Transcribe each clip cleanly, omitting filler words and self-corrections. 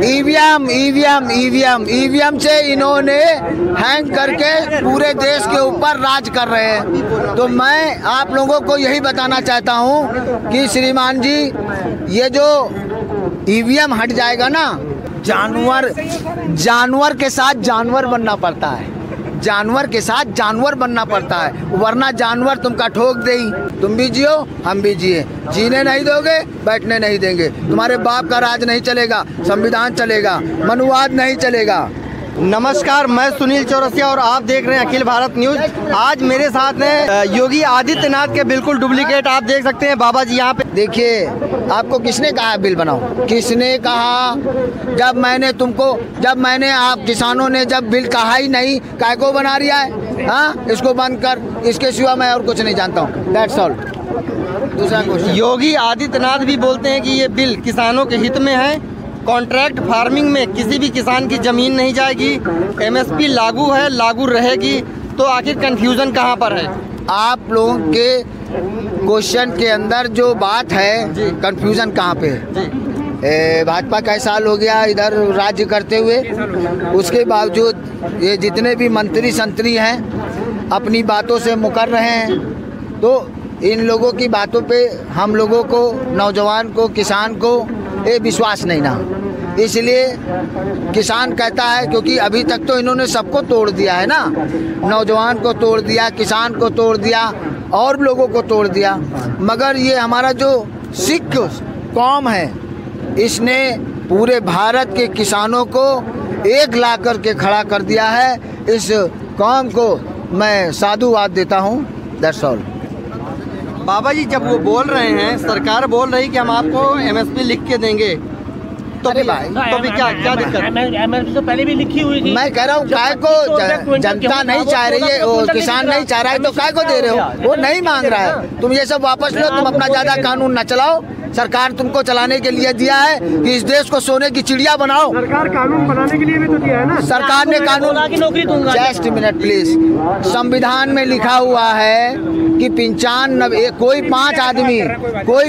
EVM से इन्होंने hang करके पूरे देश के ऊपर राज कर रहे हैं। तो मैं आप लोगों को यही बताना चाहता हूं कि श्रीमान जी, ये जो ईवीएम हट जाएगा ना, जानवर के साथ जानवर बनना पड़ता है, जानवर के साथ जानवर बनना पड़ता है, वरना जानवर तुमका ठोक देगी। तुम भी जियो हम भी जिए, जीने नहीं दोगे बैठने नहीं देंगे। तुम्हारे बाप का राज नहीं चलेगा, संविधान चलेगा, मनुवाद नहीं चलेगा। नमस्कार, मैं सुनील चौरसिया और आप देख रहे हैं अखिल भारत न्यूज। आज मेरे साथ हैं योगी आदित्यनाथ के बिल्कुल डुप्लीकेट, आप देख सकते हैं बाबा जी यहाँ पे। देखिए, आपको किसने कहा बिल बनाओ? किसने कहा? जब मैंने आप किसानों ने जब बिल कहा ही नहीं, काय को बना रिया है? हाँ, इसको बंद कर, इसके सिवा मैं और कुछ नहीं जानता हूँ। That's all. दूसरा क्वेश्चन, योगी आदित्यनाथ भी बोलते हैं कि ये बिल किसानों के हित में है, कॉन्ट्रैक्ट फार्मिंग में किसी भी किसान की जमीन नहीं जाएगी, एमएसपी लागू है, लागू रहेगी। तो आखिर कंफ्यूजन कहाँ पर है? आप लोगों के क्वेश्चन के अंदर जो बात है, कंफ्यूजन कहाँ पे है? भाजपा का साल हो गया इधर राज्य करते हुए, उसके बावजूद ये जितने भी मंत्री संतरी हैं अपनी बातों से मुकर रहे हैं। तो इन लोगों की बातों पे हम लोगों को, नौजवान को, किसान को ये विश्वास नहीं ना, इसलिए किसान कहता है, क्योंकि अभी तक तो इन्होंने सबको तोड़ दिया है ना, नौजवान को तोड़ दिया, किसान को तोड़ दिया और लोगों को तोड़ दिया। मगर ये हमारा जो सिख कौम है, इसने पूरे भारत के किसानों को एक ला करके खड़ा कर दिया है। इस कौम को मैं साधुवाद देता हूँ। That's all. बाबा जी, जब वो बोल रहे हैं, सरकार बोल रही कि हम आपको एमएसपी लिख के देंगे, तो अरे भाई, तो भी क्या दिक्कत? एमएसपी तो पहले भी लिखी हुई थी। मैं कह रहा हूँ, काय को जनता नहीं चाह रही है, वो किसान नहीं चाह रहा है, तो काय को दे रहे हो? वो नहीं मांग रहा है। तुम ये सब वापस लो, तुम अपना ज्यादा कानून न चलाओ। सरकार तुमको चलाने के लिए दिया है कि इस देश को सोने की चिड़िया बनाओ। सरकार कानून बनाने के लिए भी तो दिया है ना। सरकार ने कानून की नौकरी दूंगा। Just minute please. संविधान में लिखा हुआ है कि 95 कोई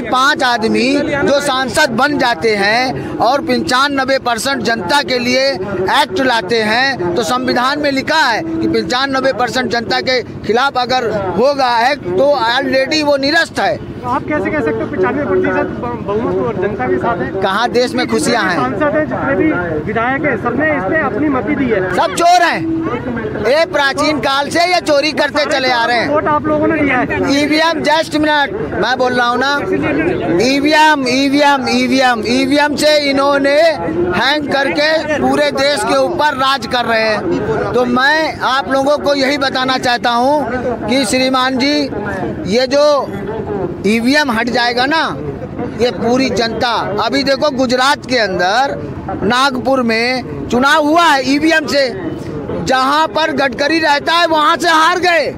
पाँच आदमी जो सांसद बन जाते हैं और 95% जनता के लिए एक्ट लाते हैं, तो संविधान में लिखा है कि 95% जनता के खिलाफ अगर होगा एक्ट तो ऑलरेडी वो निरस्त है। आप कैसे कह सकते हो 95% बहुमत और जनता के साथ है? कहाँ देश में खुशियाँ हैं? सांसद है, जितने भी विधायक है, सबने इस पे अपनी मति दी है। सब चोर हैं। ये प्राचीन काल से ये चोरी करते चले आ रहे हैं। वोट आप लोगों ने दिया है। ईवीएम, जस्ट मिनट, मैं बोल रहा हूँ ना, ईवीएम से इन्होंने हैंग करके पूरे देश के ऊपर राज कर रहे हैं। तो मैं आप लोगों को यही बताना चाहता हूँ कि श्रीमान जी, ये जो ईवीएम हट जाएगा ना, ये पूरी जनता, अभी देखो गुजरात के अंदर नागपुर में चुनाव हुआ है ईवीएम से, जहां पर गडकरी रहता है वहां से हार गए,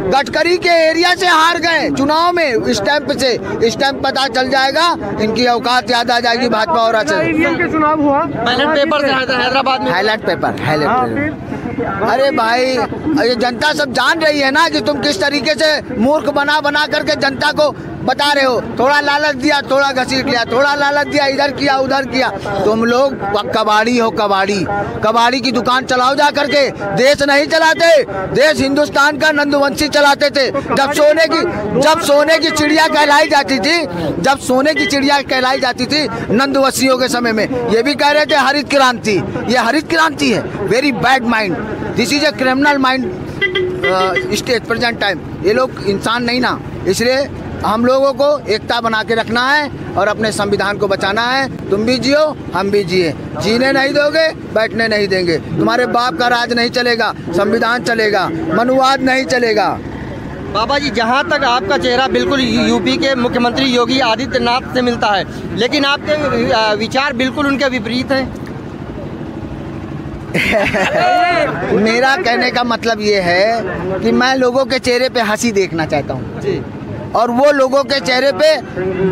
गडकरी के एरिया से हार गए चुनाव में। स्टैंप से, स्टैंप पता चल जाएगा, इनकी औकात याद आ जाएगी भाजपा और ईवीएम के चुनाव हुआ, बैलेट पेपर से हैदराबाद में हाईलाइट पेपर। अरे भाई, ये जनता सब जान रही है ना कि तुम किस तरीके से मूर्ख बना करके जनता को बता रहे हो। थोड़ा लालच दिया, थोड़ा घसीट लिया, थोड़ा लालच दिया, इधर किया उधर किया। तुम लोग कबाड़ी हो, कबाड़ी की दुकान चलाओ जा करके। देश नहीं चलाते, देश हिंदुस्तान का नंदवंशी चलाते थे। जब सोने की चिड़िया कहलाई जाती थी, नंदवंशियों के समय में, ये भी कह रहे थे हरित क्रांति। ये हरित क्रांति है, very bad mind, this is a criminal mind state present time. ये लोग इंसान नहीं ना, इसलिए हम लोगों को एकता बना के रखना है और अपने संविधान को बचाना है। तुम भी जियो हम भी जिए, जीने नहीं दोगे बैठने नहीं देंगे। तुम्हारे बाप का राज नहीं चलेगा, संविधान चलेगा, मनुवाद नहीं चलेगा। बाबा जी, जहाँ तक आपका चेहरा बिल्कुल यूपी के मुख्यमंत्री योगी आदित्यनाथ से मिलता है, लेकिन आपके विचार बिल्कुल उनके विपरीत हैं। मेरा कहने का मतलब ये है कि मैं लोगों के चेहरे पे हंसी देखना चाहता हूँ और वो लोगों के चेहरे पे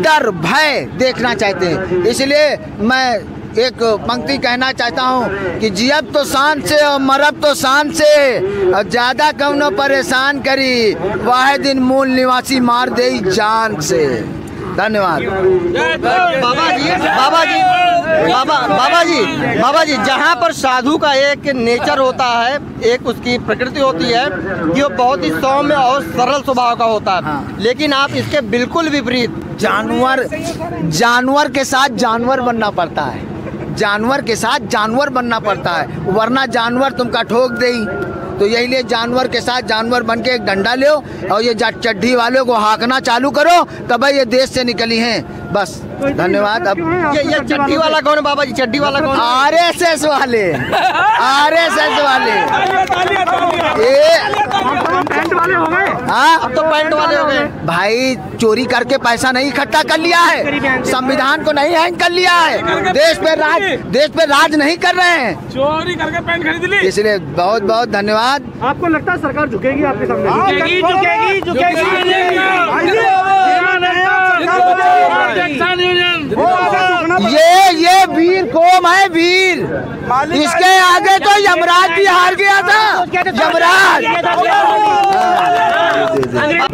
डर, भय देखना चाहते हैं। इसलिए मैं एक पंक्ति कहना चाहता हूँ कि जियब तो शान से और मरब तो शान से, और ज्यादा कौनो परेशान करी, वाहे दिन मूल निवासी मार दे जान से। धन्यवाद। बाबा जी जहाँ पर साधु का एक नेचर होता है, एक उसकी प्रकृति होती है कि वो बहुत ही सौम्य और सरल स्वभाव का होता है। हाँ। लेकिन आप इसके बिल्कुल विपरीत जानवर के साथ जानवर बनना पड़ता है, जानवर के साथ जानवर बनना पड़ता है, वरना जानवर तुमका ठोक देगी। तो यही लिए जानवर के साथ जानवर बन के एक डंडा लो और ये चड्ढी वालों को हाँकना चालू करो, तब ये देश से निकली हैं। बस धन्यवाद। अब ये चड्ढी वाला कौन है बाबा जी? चड्ढी वाला कौन? RSS वाले, RSS वाले, ये पैंट वाले हो गए। हाँ, अब तो पैंट वाले हो गए। भाई चोरी करके पैसा नहीं इकट्ठा कर लिया है, संविधान को नहीं हैंग कर लिया है, देश पे राज नहीं कर रहे हैं, चोरी करके पैंट खरीद ली। इसलिए बहुत बहुत धन्यवाद। आपको लगता है सरकार झुकेगी आपके सामने? ये वीर कौम है, वीर। इसके आगे तो यमराज भी हार गया था, यमराज।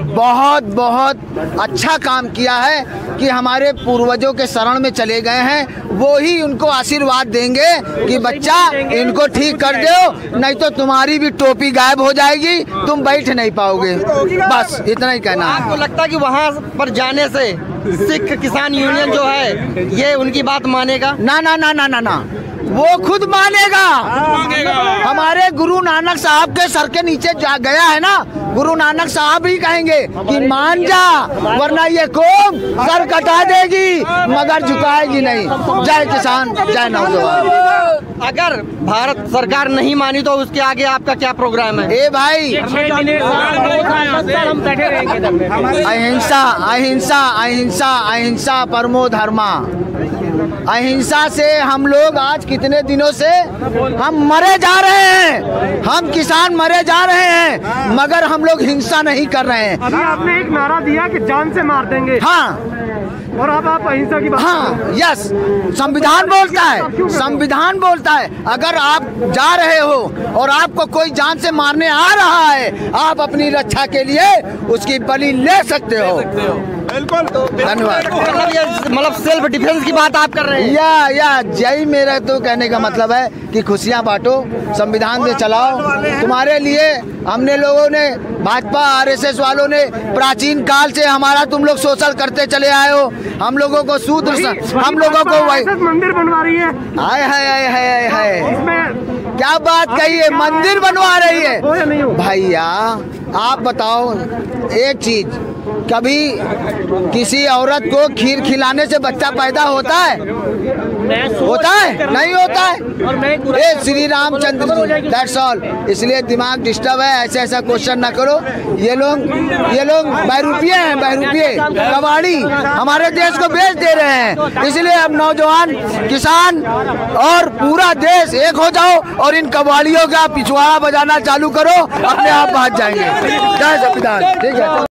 बहुत बहुत अच्छा काम किया है कि हमारे पूर्वजों के शरण में चले गए हैं, वो ही उनको आशीर्वाद देंगे कि बच्चा इनको ठीक कर दो, नहीं तो तुम्हारी भी टोपी गायब हो जाएगी, तुम बैठ नहीं पाओगे। बस इतना ही कहना है। आपको लगता है कि वहाँ पर जाने से सिख किसान यूनियन जो है ये उनकी बात मानेगा? ना ना ना ना ना ना, वो खुद मानेगा। हमारे गुरु नानक साहब के सर के नीचे जा गया है ना, गुरु नानक साहब ही कहेंगे कि मान जा, वरना ये कौम सर कटा देगी मगर झुकाएगी नहीं। जय किसान, जय नौजवान। अगर भारत सरकार नहीं मानी तो उसके आगे आपका क्या प्रोग्राम है? ए भाई, हम बैठे रहेंगे। अहिंसा अहिंसा अहिंसा अहिंसा परमो धर्मा। अहिंसा से हम लोग आज कितने दिनों से हम मरे जा रहे हैं, हम किसान मरे जा रहे हैं, मगर हम लोग हिंसा नहीं कर रहे हैं। अभी आपने एक नारा दिया कि जान से मार देंगे, हाँ, और अब आप अहिंसा की बात। हाँ, यस, संविधान बोलता है, संविधान बोलता है अगर आप जा रहे हो और आपको कोई जान से मारने आ रहा है, आप अपनी रक्षा के लिए उसकी बलि ले सकते हो। बिल्कुल, धन्यवाद। मतलब सेल्फ डिफेंस की बात आप कर रहे हैं? या यही मेरा तो कहने का मतलब है कि खुशियाँ बांटो, संविधान से चलाओ। तुम्हारे लिए हमने लोगों ने, भाजपा RSS वालों ने प्राचीन काल से हमारा तुम लोग शोषण करते चले आए हो, हम लोगों को शूद्र, हम लोगों को वही मंदिर बनवा रही है। हाय हाय हाय हाय हाय, इसमें क्या बात कही है, मंदिर बनवा रही है। हो या नहीं हो? भैया आप बताओ एक चीज, कभी किसी औरत को खीर खिलाने से बच्चा पैदा होता है? होता है? नहीं होता है। ये श्री रामचंद्र जी, दैट्स ऑल। इसलिए दिमाग डिस्टर्ब है, ऐसे ऐसा क्वेश्चन ना करो। ये लोग बहरूपिये हैं, बहरूपिये कबाड़ी हमारे देश को बेच दे रहे हैं। इसलिए अब नौजवान, किसान और पूरा देश एक हो जाओ और इन कबाड़ियों का पिछवाड़ा बजाना चालू करो, अपने आप भाग जाएंगे। जय संविधान। ठीक है।